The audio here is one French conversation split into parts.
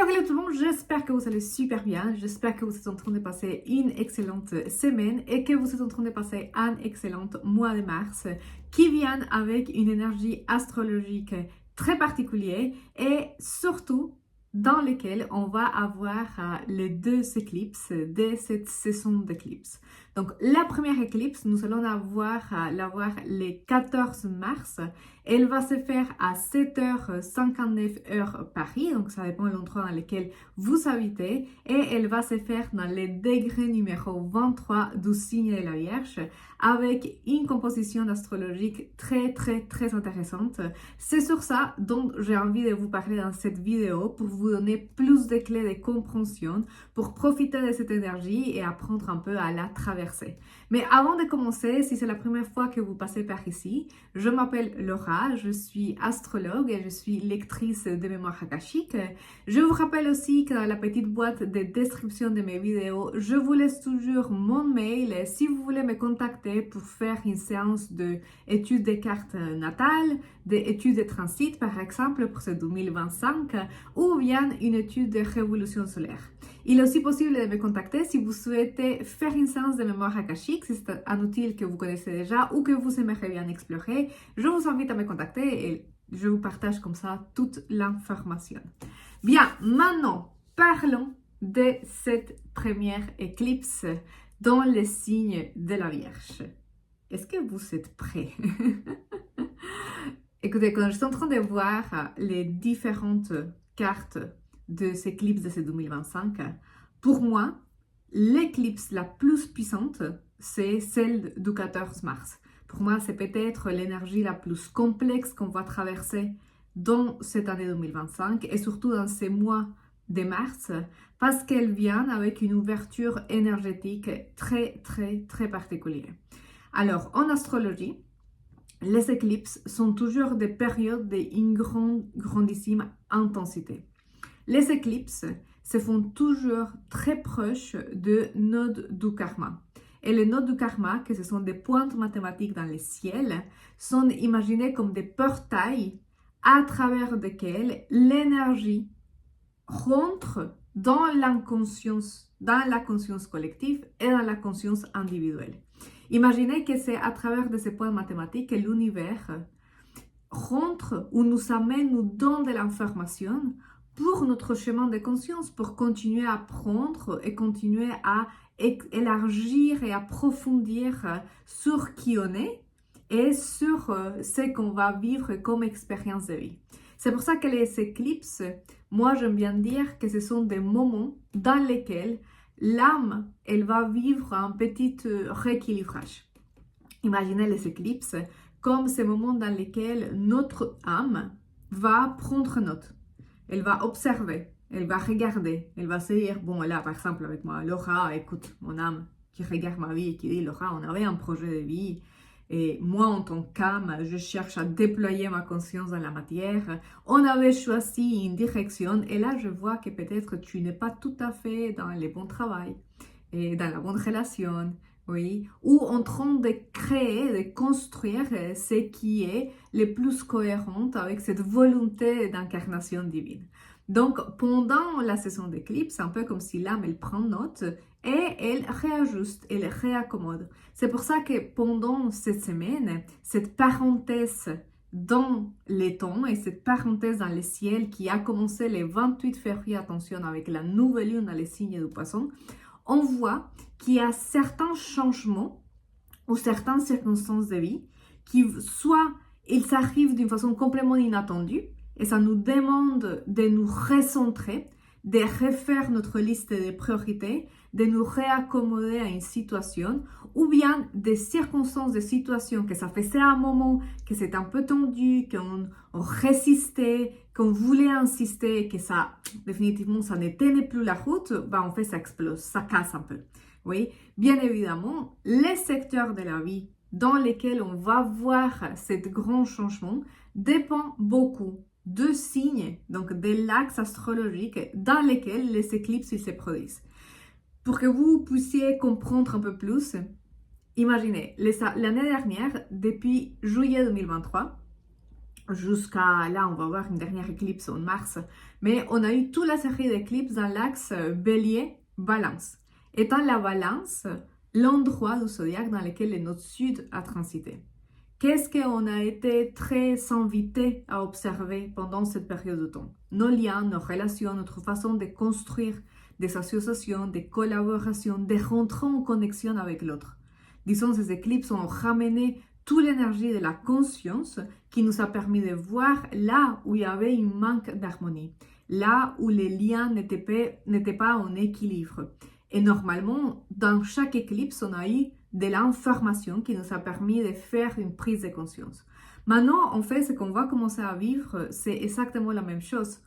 Hello tout le monde, j'espère que vous allez super bien, j'espère que vous êtes en train de passer une excellente semaine et que vous êtes en train de passer un excellent mois de mars qui vient avec une énergie astrologique très particulière et surtout dans lequel on va avoir les deux éclipses de cette saison d'éclipses. Donc la première éclipse, nous allons l'avoir le 14 mars. Elle va se faire à 7h59 heure Paris, donc ça dépend de l'endroit dans lequel vous habitez, et elle va se faire dans le degré numéro 23 du signe de la Vierge, avec une composition astrologique très intéressante. C'est sur ça dont j'ai envie de vous parler dans cette vidéo pour vous donner plus de clés de compréhension, pour profiter de cette énergie et apprendre un peu à la traverser. Mais avant de commencer, si c'est la première fois que vous passez par ici, je m'appelle Laura, je suis astrologue et je suis lectrice de mémoire akashique. Je vous rappelle aussi que dans la petite boîte de description de mes vidéos, je vous laisse toujours mon mail si vous voulez me contacter pour faire une séance d'études des cartes natales, d'études de transit par exemple pour ce 2025 ou bien une étude de révolution solaire. Il est aussi possible de me contacter si vous souhaitez faire une séance de mémoire akashique, si c'est un outil que vous connaissez déjà ou que vous aimeriez bien explorer. Je vous invite à me contacter et je vous partage comme ça toute l'information. Bien, maintenant, parlons de cette première éclipse dans le signe de la Vierge. Est-ce que vous êtes prêts? Écoutez, quand je suis en train de voir les différentes cartes de ces éclipses de ce 2025, pour moi, l'éclipse la plus puissante, c'est celle du 14 mars. Pour moi, c'est peut-être l'énergie la plus complexe qu'on va traverser dans cette année 2025 et surtout dans ces mois de mars parce qu'elle vient avec une ouverture énergétique très particulière. Alors, en astrologie, les éclipses sont toujours des périodes d'une grandissime intensité. Les éclipses se font toujours très proches de nodes du karma. Et les nodes du karma, que ce sont des pointes mathématiques dans le ciel, sont imaginées comme des portails à travers lesquels l'énergie rentre dans la conscience collective et dans la conscience individuelle. Imaginez que c'est à travers de ces points mathématiques que l'univers rentre ou nous amène, nous donne de l'information pour notre chemin de conscience, pour continuer à apprendre et continuer à élargir et approfondir sur qui on est et sur ce qu'on va vivre comme expérience de vie. C'est pour ça que les éclipses, moi j'aime bien dire que ce sont des moments dans lesquels l'âme, elle va vivre un petit rééquilibrage. Imaginez les éclipses comme ces moments dans lesquels notre âme va prendre note. Elle va observer, elle va regarder, elle va se dire, bon là par exemple avec moi, Laura, écoute, mon âme qui regarde ma vie et qui dit, Laura, on avait un projet de vie et moi en tant qu'âme, je cherche à déployer ma conscience dans la matière. On avait choisi une direction et là je vois que peut-être tu n'es pas tout à fait dans le bon travail et dans la bonne relation. Oui, ou en train de créer, de construire ce qui est le plus cohérent avec cette volonté d'incarnation divine. Donc, pendant la saison d'éclipse, c'est un peu comme si l'âme, elle prend note et elle réajuste, elle réaccommode. C'est pour ça que pendant cette semaine, cette parenthèse dans les temps et cette parenthèse dans le ciel qui a commencé le 28 février, attention, avec la nouvelle lune dans les signes du poisson, on voit qu'il y a certains changements ou certaines circonstances de vie qui soit ils arrivent d'une façon complètement inattendue et ça nous demande de nous recentrer, de refaire notre liste de priorités, de nous réaccommoder à une situation ou bien des circonstances, des situations que ça faisait un moment, que c'est un peu tendu, qu'on résistait, qu'on voulait insister, que ça, définitivement, ça ne tenait plus la route, ben en fait, ça explose, ça casse un peu. Oui, bien évidemment, les secteurs de la vie dans lesquels on va voir ce grand changement dépend beaucoup de signes, donc de l'axe astrologique dans lesquels les éclipses se produisent. Pour que vous puissiez comprendre un peu plus, imaginez, l'année dernière, depuis juillet 2023, jusqu'à là, on va voir une dernière éclipse en mars. Mais on a eu toute la série d'éclipses dans l'axe Bélier-Balance. Et dans la Balance, l'endroit du zodiaque dans lequel le node sud a transité. Qu'est-ce qu'on a été très invité à observer pendant cette période de temps? Nos liens, nos relations, notre façon de construire des associations, des collaborations, de rentrer en connexion avec l'autre. Disons, ces éclipses ont ramené toute l'énergie de la conscience qui nous a permis de voir là où il y avait un manque d'harmonie, là où les liens n'étaient pas en équilibre. Et normalement, dans chaque éclipse, on a eu de l'information qui nous a permis de faire une prise de conscience. Maintenant, en fait, ce qu'on va commencer à vivre, c'est exactement la même chose.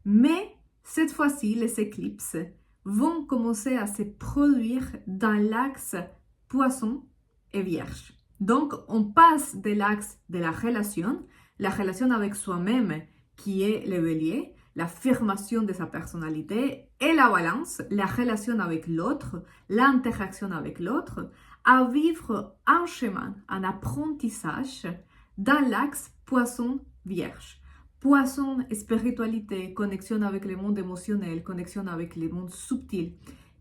Mais cette fois-ci, les éclipses vont commencer à se produire dans l'axe Poisson et Vierge. Donc, on passe de l'axe de la relation avec soi-même, qui est le Bélier, l'affirmation de sa personnalité, et la Balance, la relation avec l'autre, l'interaction avec l'autre, à vivre un chemin, un apprentissage dans l'axe Poisson-Vierge. Poisson, spiritualité, connexion avec le monde émotionnel, connexion avec le monde subtil,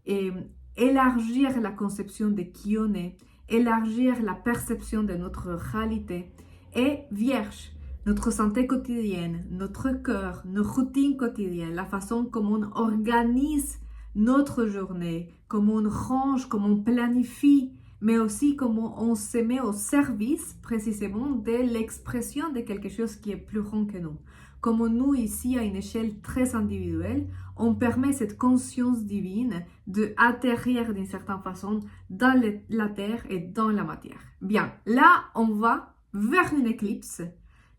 et élargir la conception de qui on est, élargir la perception de notre réalité. Et Vierge, notre santé quotidienne, notre cœur, nos routines quotidiennes, la façon comme on organise notre journée, comment on range, comment on planifie, mais aussi comment on se met au service précisément de l'expression de quelque chose qui est plus grand que nous. Comme nous, ici, à une échelle très individuelle, on permet cette conscience divine d'atterrir d'une certaine façon dans la terre et dans la matière. Bien, là, on va vers une éclipse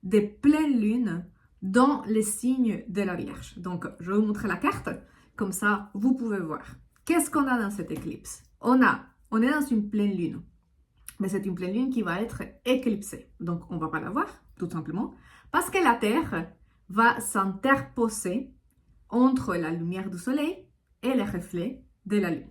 de pleine lune dans les signes de la Vierge. Donc, je vais vous montrer la carte, comme ça, vous pouvez voir. Qu'est-ce qu'on a dans cette éclipse? On est dans une pleine lune, mais c'est une pleine lune qui va être éclipsée. Donc, on ne va pas la voir, tout simplement, parce que la Terre va s'interposer entre la lumière du soleil et les reflets de la lune.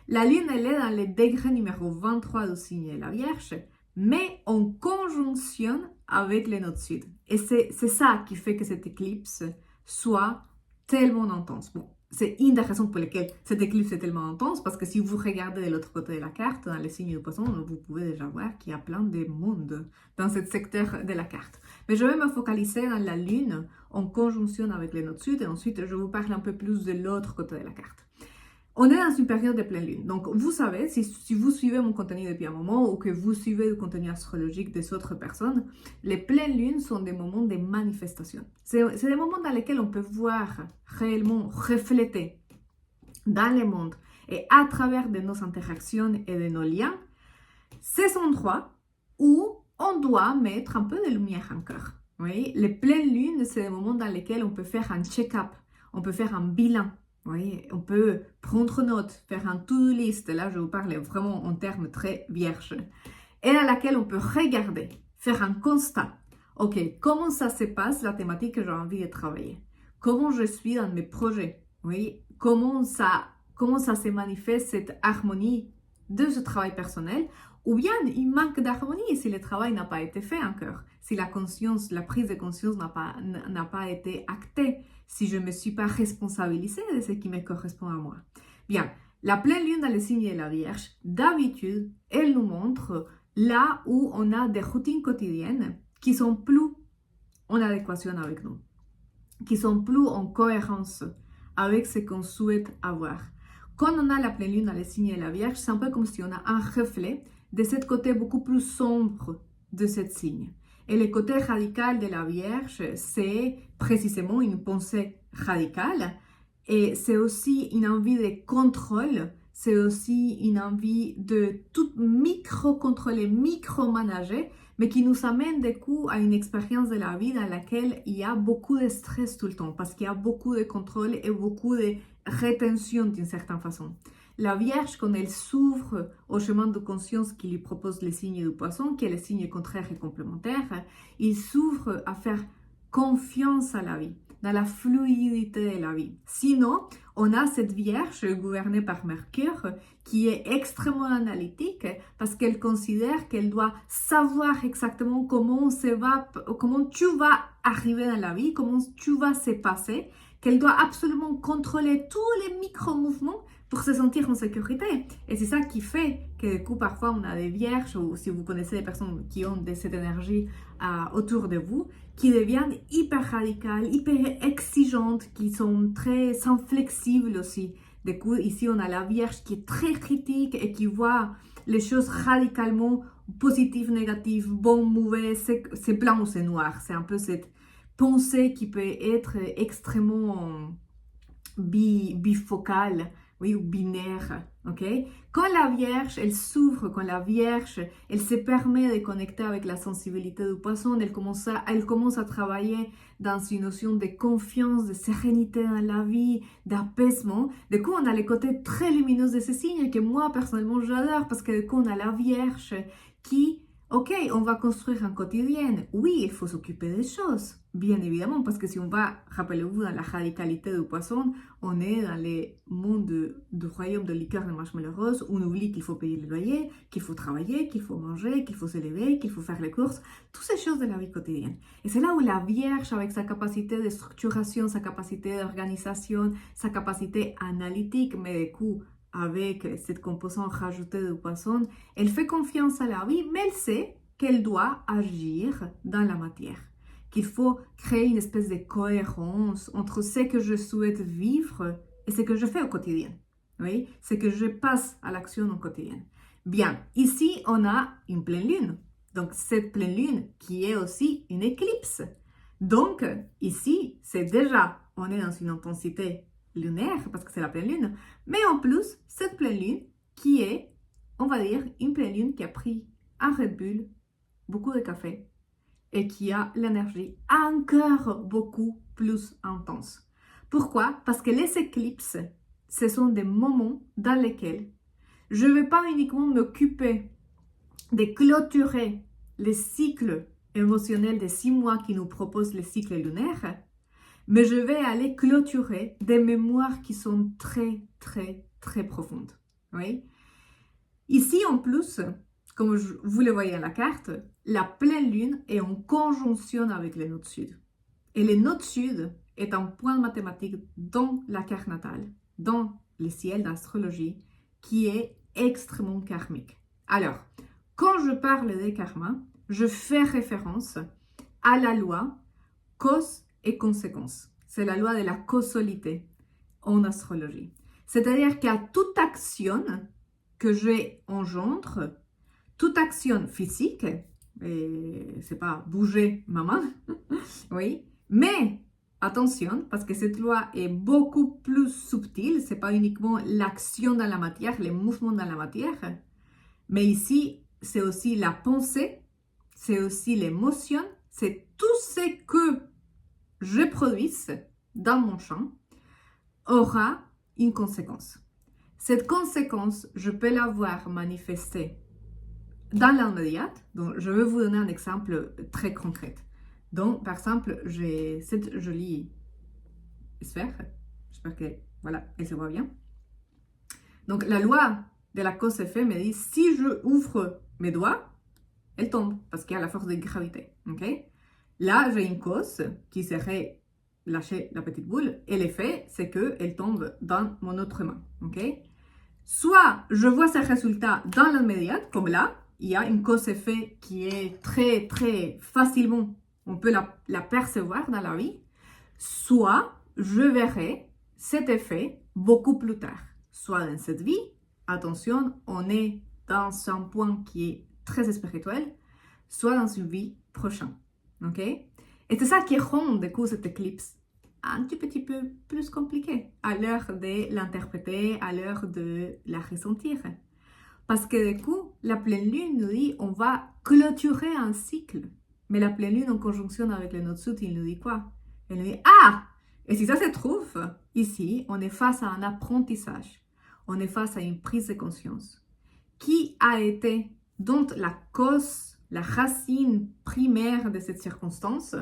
La lune, elle est dans le degré numéro 23 du signe de la Vierge, mais en conjonction avec le node sud. Et c'est ça qui fait que cette éclipse soit tellement intense. Bon, c'est une des raisons pour lesquelles cette éclipse est tellement intense, parce que si vous regardez de l'autre côté de la carte, dans les signes du poisson, vous pouvez déjà voir qu'il y a plein de mondes dans ce secteur de la carte. Mais je vais me focaliser dans la lune en conjonction avec le node sud, et ensuite je vous parle un peu plus de l'autre côté de la carte. On est dans une période de pleine lune. Donc, vous savez, si vous suivez mon contenu depuis un moment ou que vous suivez le contenu astrologique des autres personnes, les pleines lunes sont des moments de manifestation. C'est des moments dans lesquels on peut voir réellement refléter dans le monde et à travers de nos interactions et de nos liens, ces endroits où on doit mettre un peu de lumière encore. Oui? Les pleines lunes, c'est des moments dans lesquels on peut faire un check-up, on peut faire un bilan. Oui, on peut prendre note, faire un to-do list, là je vous parle vraiment en termes très vierges, et dans laquelle on peut regarder, faire un constat. Ok, comment ça se passe la thématique que j'ai envie de travailler? Comment je suis dans mes projets? Oui, comment ça se manifeste cette harmonie de ce travail personnel? Ou bien il manque d'harmonie si le travail n'a pas été fait encore, si la prise de conscience n'a pas été actée, si je ne me suis pas responsabilisée de ce qui me correspond à moi. Bien, la pleine lune dans le signe de la Vierge, d'habitude, elle nous montre là où on a des routines quotidiennes qui sont plus en adéquation avec nous, qui sont plus en cohérence avec ce qu'on souhaite avoir. Quand on a la pleine lune dans le signe de la Vierge, c'est un peu comme si on a un reflet de ce côté beaucoup plus sombre de ce signe. Et le côté radical de la Vierge, c'est précisément une pensée radicale. Et c'est aussi une envie de contrôle. C'est aussi une envie de tout micro-contrôler, micro-manager, mais qui nous amène du coup à une expérience de la vie dans laquelle il y a beaucoup de stress tout le temps, parce qu'il y a beaucoup de contrôle et beaucoup de rétention d'une certaine façon. La Vierge, quand elle s'ouvre au chemin de conscience qui lui propose le signe du poisson, qui est le signe contraire et complémentaire, il s'ouvre à faire confiance à la vie, dans la fluidité de la vie. Sinon, on a cette Vierge gouvernée par Mercure qui est extrêmement analytique parce qu'elle considère qu'elle doit savoir exactement comment tu vas arriver dans la vie, comment tu vas se passer, qu'elle doit absolument contrôler tous les micro-mouvements pour se sentir en sécurité. Et c'est ça qui fait que du coup, parfois, on a des vierges, ou si vous connaissez des personnes qui ont de cette énergie autour de vous, qui deviennent hyper radicales, hyper exigeantes, qui sont très inflexibles aussi. Du coup, ici, on a la vierge qui est très critique et qui voit les choses radicalement positives, négatives, bon, mauvais, c'est blanc ou c'est noir. C'est un peu cette pensée qui peut être extrêmement bifocale, oui, ou binaire, ok? Quand la Vierge, elle s'ouvre, quand la Vierge, elle se permet de connecter avec la sensibilité du poisson, elle commence à travailler dans une notion de confiance, de sérénité dans la vie, d'apaisement. Du coup, on a les côtés très lumineux de ces signes que moi, personnellement, j'adore parce que du coup, on a la Vierge qui, ok, on va construire un quotidien. Oui, il faut s'occuper des choses, bien évidemment, parce que si on va, rappelez-vous, dans la radicalité du poisson, on est dans les mondes du royaume de liqueur de marshmallow rose, où on oublie qu'il faut payer le loyer, qu'il faut travailler, qu'il faut manger, qu'il faut s'élever, qu'il faut faire les courses, toutes ces choses de la vie quotidienne. Et c'est là où la Vierge, avec sa capacité de structuration, sa capacité d'organisation, sa capacité analytique, mais du coup, avec cette composante rajoutée du poisson, elle fait confiance à la vie, mais elle sait qu'elle doit agir dans la matière, qu'il faut créer une espèce de cohérence entre ce que je souhaite vivre et ce que je fais au quotidien. Oui, ce que je passe à l'action au quotidien. Bien, ici, on a une pleine lune. Donc, cette pleine lune qui est aussi une éclipse. Donc, ici, c'est déjà, on est dans une intensité lunaire parce que c'est la pleine lune, mais en plus, cette pleine lune qui est, on va dire, une pleine lune qui a pris un Red Bull, beaucoup de café et qui a l'énergie encore beaucoup plus intense. Pourquoi? Parce que les éclipses, ce sont des moments dans lesquels je ne vais pas uniquement m'occuper de clôturer les cycles émotionnels de 6 mois qui nous proposent les cycles lunaires, mais je vais aller clôturer des mémoires qui sont très, très, très profondes. Oui? Ici, en plus, comme vous le voyez à la carte, la pleine lune est en conjonction avec le node sud. Et le node sud est un point mathématique dans la carte natale, dans le ciel d'astrologie, qui est extrêmement karmique. Alors, quand je parle des karmas, je fais référence à la loi cause et conséquence. C'est la loi de la causalité en astrologie. C'est-à-dire qu'à toute action que j'engendre, toute action physique, et c'est pas bouger ma main, oui, mais attention, parce que cette loi est beaucoup plus subtile, c'est pas uniquement l'action dans la matière, les mouvements dans la matière, mais ici, c'est aussi la pensée, c'est aussi l'émotion, c'est tout ce que je produise dans mon champ aura une conséquence. Cette conséquence, je peux la voir manifestée dans l'immédiat. Donc, je vais vous donner un exemple très concret. Donc, par exemple, j'ai cette jolie sphère. J'espère que, voilà, elle se voit bien. Donc, la loi de la cause-effet me dit, si je ouvre mes doigts, elle tombe, parce qu'il y a la force de gravité. Okay? Là, j'ai une cause qui serait lâcher la petite boule, et l'effet, c'est qu'elle tombe dans mon autre main. Okay? Soit je vois ces résultats dans l'immédiat, comme là, il y a une cause-effet qui est très, très facilement, on peut la percevoir dans la vie, soit je verrai cet effet beaucoup plus tard. Soit dans cette vie, attention, on est dans un point qui est très spirituel, soit dans une vie prochaine. Ok? Et c'est ça qui rend du coup cette éclipse un petit peu plus compliqué à l'heure de l'interpréter, à l'heure de la ressentir. Parce que du coup, la pleine lune nous dit on va clôturer un cycle. Mais la pleine lune en conjonction avec le node sud, il nous dit quoi? Elle nous dit ah! Et si ça se trouve, ici, on est face à un apprentissage. On est face à une prise de conscience qui a été, dont la cause, la racine primaire de cette circonstance,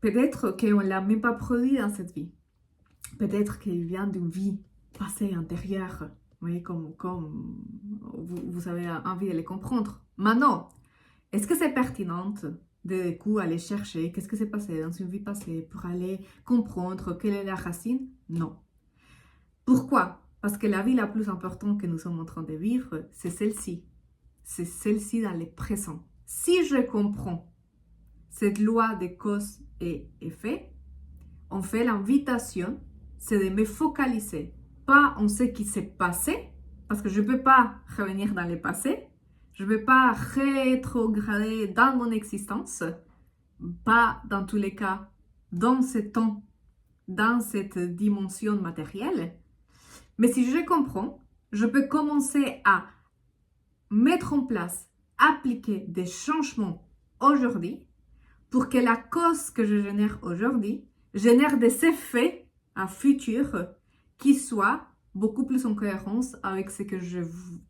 peut-être qu'on ne l'a même pas produit dans cette vie. Peut-être qu'il vient d'une vie passée antérieure. Vous voyez, comme vous avez envie de les comprendre. Maintenant, est-ce que c'est pertinent de du coup aller chercher qu'est-ce qui s'est passé dans une vie passée pour aller comprendre quelle est la racine? Non. Pourquoi? Parce que la vie la plus importante que nous sommes en train de vivre, c'est celle-ci. C'est celle-ci dans le présent. Si je comprends cette loi de cause et effet, on fait l'invitation, c'est de me focaliser, pas en ce qui s'est passé, parce que je ne peux pas revenir dans le passé, je ne peux pas rétrograder dans mon existence, pas dans tous les cas dans ce temps, dans cette dimension matérielle. Mais si je comprends, je peux commencer à mettre en place, appliquer des changements aujourd'hui pour que la cause que je génère aujourd'hui génère des effets à futur qui soient beaucoup plus en cohérence avec ce que j'ai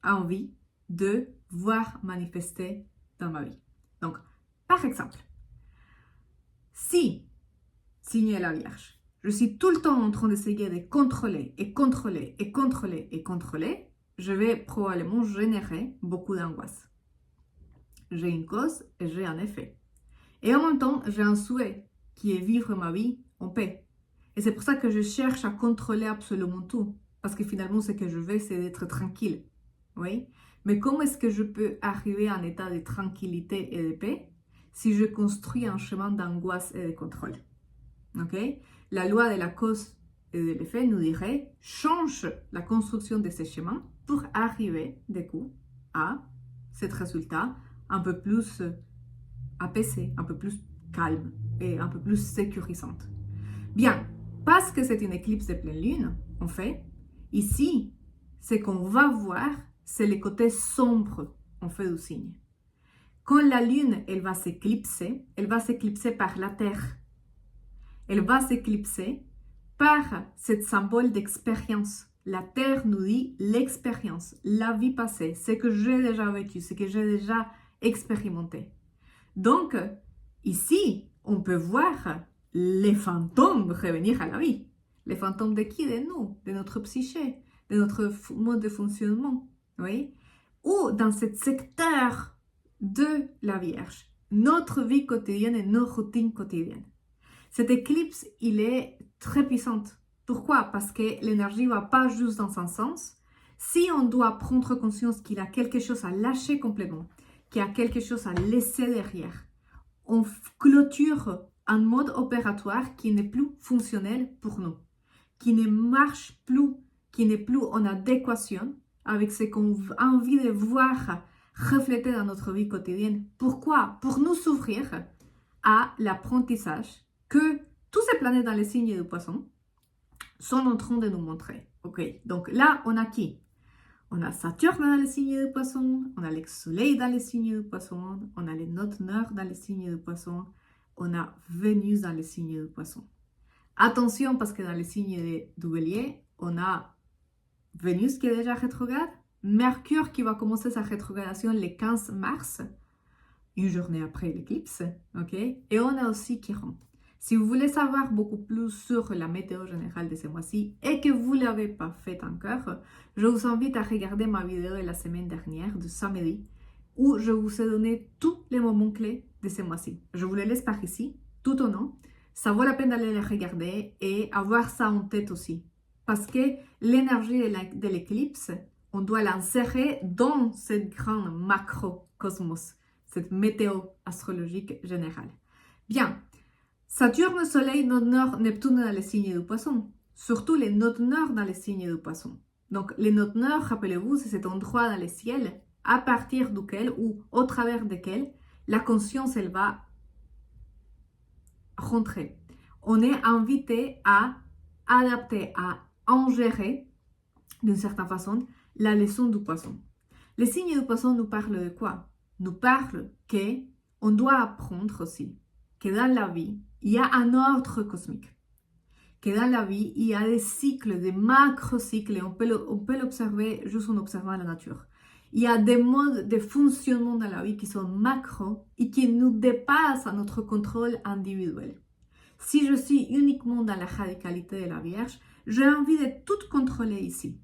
envie de voir manifester dans ma vie. Donc, par exemple, si, signe la Vierge, je suis tout le temps en train d'essayer de contrôler et contrôler et contrôler et contrôler, je vais probablement générer beaucoup d'angoisse. J'ai une cause et j'ai un effet. Et en même temps, j'ai un souhait qui est vivre ma vie en paix. Et c'est pour ça que je cherche à contrôler absolument tout. Parce que finalement, ce que je veux, c'est d'être tranquille. Oui? Mais comment est-ce que je peux arriver à un état de tranquillité et de paix si je construis un chemin d'angoisse et de contrôle? Ok? La loi de la cause et de l'effet nous dirait change la construction de ces chemins pour arriver, du coup, à cet résultat un peu plus apaisé, un peu plus calme et un peu plus sécurisante. Bien, parce que c'est une éclipse de pleine lune, en fait, ici, ce qu'on va voir, c'est le côté sombre, en fait, du signe. Quand la lune, elle va s'éclipser par la Terre. Elle va s'éclipser par ce symbole d'expérience. La Terre nous dit l'expérience, la vie passée, ce que j'ai déjà vécu, ce que j'ai déjà expérimenté. Donc, ici, on peut voir les fantômes revenir à la vie. Les fantômes de qui? De nous, de notre psyché, de notre mode de fonctionnement. Oui? Ou dans ce secteur de la Vierge, notre vie quotidienne et nos routines quotidiennes. Cette éclipse, il est très puissante. Pourquoi? Parce que l'énergie ne va pas juste dans un sens. Si on doit prendre conscience qu'il y a quelque chose à lâcher complètement, qu'il y a quelque chose à laisser derrière, on clôture un mode opératoire qui n'est plus fonctionnel pour nous, qui ne marche plus, qui n'est plus en adéquation avec ce qu'on a envie de voir refléter dans notre vie quotidienne. Pourquoi? Pour nous s'ouvrir à l'apprentissage que tous ces planètes dans les signes du poisson sont en train de nous montrer. Ok, donc là, on a qui? On a Saturne dans les signes du poisson, on a le Soleil dans les signes du poisson, on a les nodes nord dans les signes du poisson, on a Vénus dans les signes du poisson. Attention, parce que dans les signes du Bélier, on a Vénus qui est déjà rétrograde, Mercure qui va commencer sa rétrogradation le 15 mars, une journée après l'éclipse, ok? Et on a aussi Chiron. Si vous voulez savoir beaucoup plus sur la météo générale de ce mois-ci et que vous ne l'avez pas fait encore, je vous invite à regarder ma vidéo de la semaine dernière, de samedi, où je vous ai donné tous les moments clés de ce mois-ci. Je vous les laisse par ici, tout au long. Ça vaut la peine d'aller les regarder et avoir ça en tête aussi. Parce que l'énergie de l'éclipse, on doit l'insérer dans cette grande macrocosmos, cette météo astrologique générale. Bien. Saturne, Soleil, node nord, Neptune dans les signes du poisson. Surtout les nodes nord dans les signes du poisson. Donc les nodes nord, rappelez-vous, c'est cet endroit dans le ciel à partir duquel ou au travers duquel la conscience, elle va rentrer. On est invité à adapter, à ingérer d'une certaine façon la leçon du poisson. Les signes du poisson nous parlent de quoi? Nous parlent qu'on doit apprendre aussi que dans la vie, il y a un ordre cosmique. Que dans la vie, il y a des cycles, des macro-cycles, et on peut l'observer juste en observant la nature. Il y a des modes de fonctionnement dans la vie qui sont macro et qui nous dépassent à notre contrôle individuel. Si je suis uniquement dans la radicalité de la Vierge, j'ai envie de tout contrôler ici.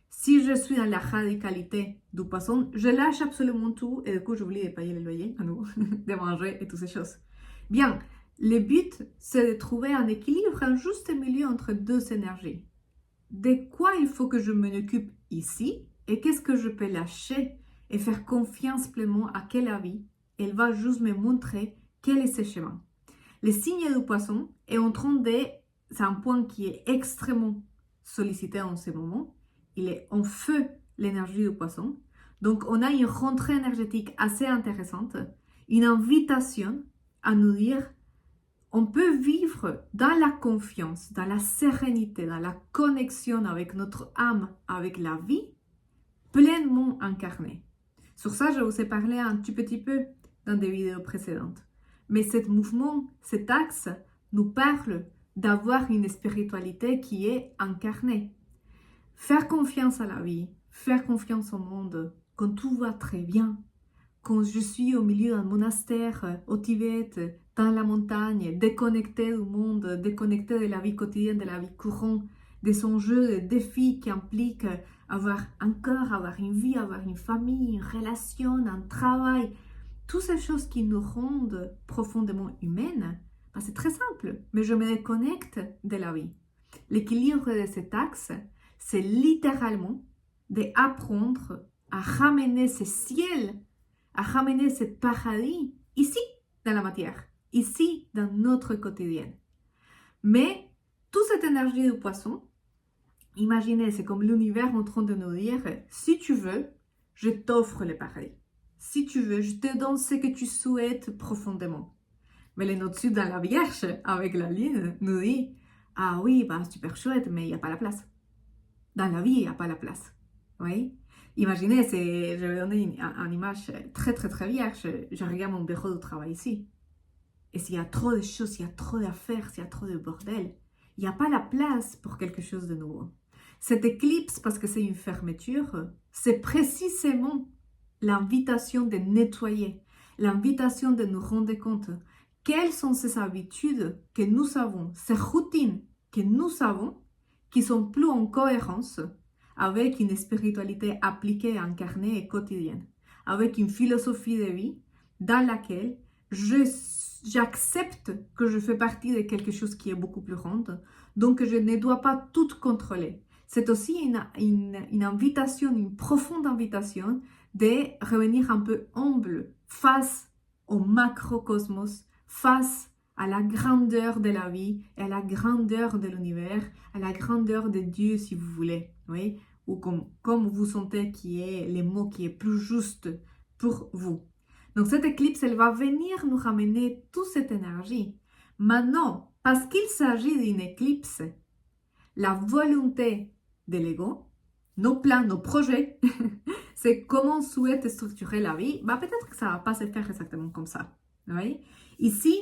Si je suis dans la radicalité du Poisson, je lâche absolument tout et du coup j'oublie de payer le loyer à nous, de manger et toutes ces choses. Bien, le but c'est de trouver un équilibre, un juste milieu entre deux énergies. De quoi il faut que je m'occupe ici et qu'est-ce que je peux lâcher et faire confiance pleinement à quelle vie elle va juste me montrer quel est ce chemin. Le signe du Poisson est en train de, c'est un point qui est extrêmement sollicité en ce moment. Il est en feu l'énergie du Poisson. Donc on a une rentrée énergétique assez intéressante, une invitation à nous dire on peut vivre dans la confiance, dans la sérénité, dans la connexion avec notre âme, avec la vie, pleinement incarnée. Sur ça, je vous ai parlé un tout petit peu dans des vidéos précédentes. Mais ce mouvement, cet axe, nous parle d'avoir une spiritualité qui est incarnée. Faire confiance à la vie, faire confiance au monde, quand tout va très bien, quand je suis au milieu d'un monastère au Tibet, dans la montagne, déconnecté du monde, déconnecté de la vie quotidienne, de la vie courante, des enjeux, des défis qui impliquent avoir un corps, avoir une vie, avoir une famille, une relation, un travail, toutes ces choses qui nous rendent profondément humaines, ben c'est très simple, mais je me déconnecte de la vie. L'équilibre de cet axe, c'est littéralement d'apprendre à ramener ce ciel, à ramener ce paradis ici, dans la matière, ici, dans notre quotidien. Mais toute cette énergie du Poisson, imaginez, c'est comme l'univers en train de nous dire, si tu veux, je t'offre le paradis. Si tu veux, je te donne ce que tu souhaites profondément. Mais les notes dans la Vierge, avec la ligne, nous dit, ah oui, bah super chouette, mais il n'y a pas la place. Dans la vie, il n'y a pas la place. Oui. Imaginez, je vais donner une image très, très, très vierge. Je regarde mon bureau de travail ici. Et s'il y a trop de choses, s'il y a trop d'affaires, s'il y a trop de bordel, il n'y a pas la place pour quelque chose de nouveau. Cette éclipse, parce que c'est une fermeture, c'est précisément l'invitation de nettoyer, l'invitation de nous rendre compte quelles sont ces habitudes que nous avons, ces routines que nous avons, qui sont plus en cohérence avec une spiritualité appliquée, incarnée et quotidienne, avec une philosophie de vie dans laquelle j'accepte que je fais partie de quelque chose qui est beaucoup plus grand, donc je ne dois pas tout contrôler. C'est aussi une invitation, une profonde invitation de revenir un peu humble face au macrocosmos, face à la grandeur de la vie, et à la grandeur de l'univers, à la grandeur de Dieu si vous voulez, oui? Ou comme vous sentez qui est le mot qui est plus juste pour vous. Donc cette éclipse, elle va venir nous ramener toute cette énergie. Maintenant, parce qu'il s'agit d'une éclipse, la volonté de l'ego, nos plans, nos projets, c'est comment on souhaite structurer la vie. Bah, peut-être que ça ne va pas se faire exactement comme ça. Oui? Ici,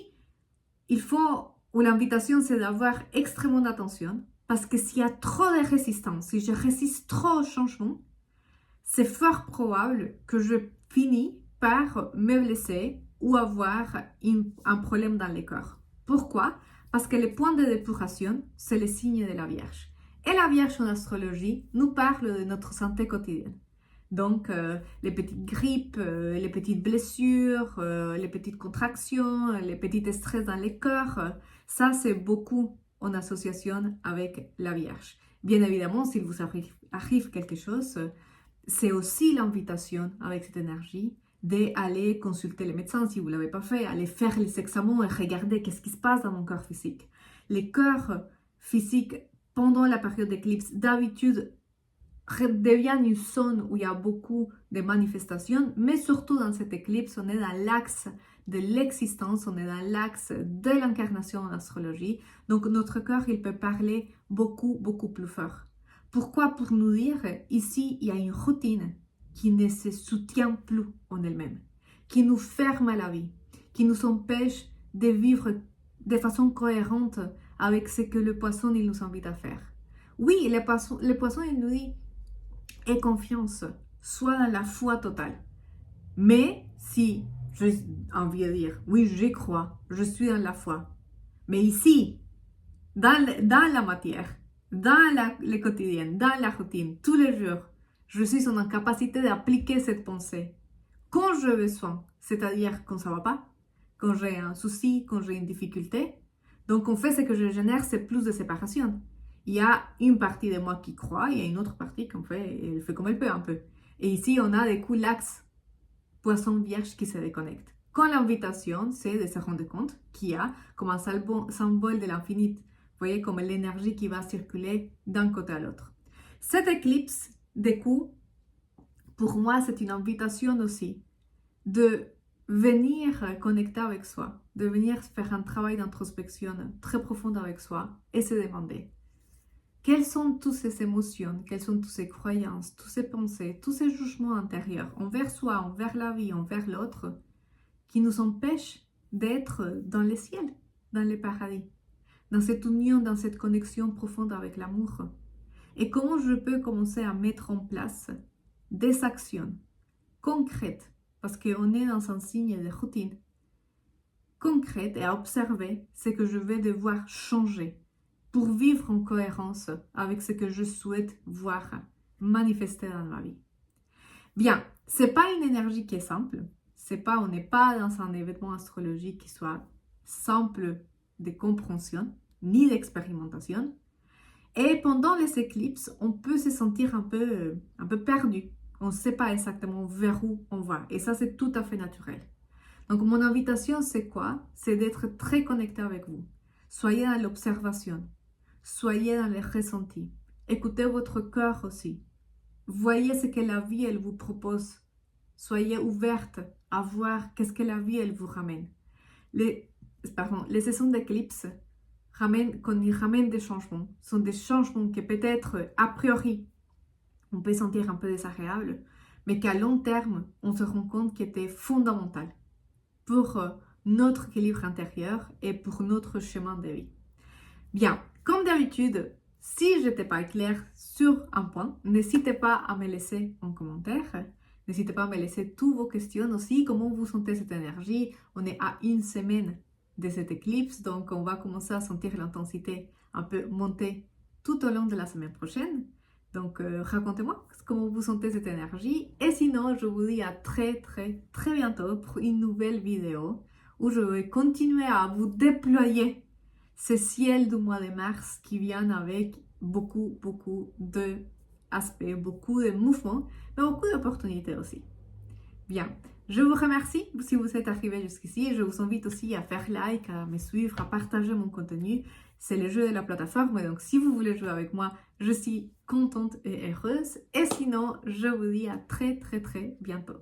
il faut, ou l'invitation, c'est d'avoir extrêmement d'attention, parce que s'il y a trop de résistance, si je résiste trop au changement, c'est fort probable que je finis par me blesser ou avoir un problème dans le corps. Pourquoi? Parce que le point de dépuration, c'est le signe de la Vierge. Et la Vierge en astrologie nous parle de notre santé quotidienne. Donc, les petites grippes, les petites blessures, les petites contractions, les petits stress dans le corps, ça, c'est beaucoup en association avec la Vierge. Bien évidemment, s'il vous arrive quelque chose, c'est aussi l'invitation avec cette énergie d'aller consulter les médecins si vous ne l'avez pas fait, aller faire les examens et regarder qu'est-ce qui se passe dans mon corps physique. Les corps physiques pendant la période d'éclipse, d'habitude, deviennent une zone où il y a beaucoup de manifestations, mais surtout dans cette éclipse, on est dans l'axe de l'existence, on est dans l'axe de l'incarnation en astrologie. Donc notre corps, il peut parler beaucoup, beaucoup plus fort. Pourquoi? Pour nous dire, ici, il y a une routine qui ne se soutient plus en elle-même, qui nous ferme à la vie, qui nous empêche de vivre de façon cohérente avec ce que le poisson il nous invite à faire. Oui, le poisson il nous dit, aie confiance, sois dans la foi totale. Mais si j'ai envie de dire, oui, j'y crois, je suis dans la foi, Mais ici, dans la matière, dans le quotidien, dans la routine, tous les jours, je suis en capacité d'appliquer cette pensée quand j'ai besoin, c'est-à-dire quand ça ne va pas, quand j'ai un souci, quand j'ai une difficulté. Donc en fait, ce que je génère, c'est plus de séparation. Il y a une partie de moi qui croit, il y a une autre partie qui elle fait comme elle peut un peu. Et ici, on a des coups l'axe poisson vierge qui se déconnecte. Quand l'invitation, c'est de se rendre compte qu'il y a comme un symbole de l'infini. Vous voyez, comme l'énergie qui va circuler d'un côté à l'autre. Cette éclipse, du coup, pour moi, c'est une invitation aussi de venir connecter avec soi, de venir faire un travail d'introspection très profond avec soi et se demander quelles sont toutes ces émotions, quelles sont toutes ces croyances, toutes ces pensées, tous ces jugements intérieurs envers soi, envers la vie, envers l'autre, qui nous empêchent d'être dans le ciel, dans le paradis, dans cette union, dans cette connexion profonde avec l'amour. Et comment je peux commencer à mettre en place des actions concrètes, parce qu'on est dans un signe de routine, concrète et à observer ce que je vais devoir changer pour vivre en cohérence avec ce que je souhaite voir manifester dans ma vie. Bien, c'est pas une énergie qui est simple. On n'est pas dans un événement astrologique qui soit simple de compréhension ni d'expérimentation. Et pendant les éclipses, on peut se sentir un peu perdu. On ne sait pas exactement vers où on va. Et ça, c'est tout à fait naturel. Donc, mon invitation, c'est quoi? C'est d'être très connecté avec vous. Soyez dans l'observation. Soyez dans les ressentis. Écoutez votre cœur aussi. Voyez ce que la vie, elle vous propose. Soyez ouverte à voir qu'est-ce que la vie, elle vous ramène. Les saisons d'éclipse quand ils ramènent des changements, sont des changements qui peut-être, a priori, on peut sentir un peu désagréables, mais qu'à long terme, on se rend compte qu'ils étaient fondamentaux pour notre équilibre intérieur et pour notre chemin de vie. Bien, comme d'habitude, si je n'étais pas claire sur un point, n'hésitez pas à me laisser en commentaire. N'hésitez pas à me laisser toutes vos questions aussi, comment vous sentez cette énergie. On est à une semaine de cette éclipse, donc on va commencer à sentir l'intensité un peu monter tout au long de la semaine prochaine. Donc racontez-moi comment vous sentez cette énergie. Et sinon, je vous dis à très bientôt pour une nouvelle vidéo où je vais continuer à vous déployer ce ciel du mois de mars qui vient avec beaucoup d'aspects, beaucoup de mouvements, mais beaucoup d'opportunités aussi. Bien, je vous remercie si vous êtes arrivé jusqu'ici et je vous invite aussi à faire like, à me suivre, à partager mon contenu. C'est le jeu de la plateforme, donc si vous voulez jouer avec moi, je suis contente et heureuse. Et sinon, je vous dis à très bientôt.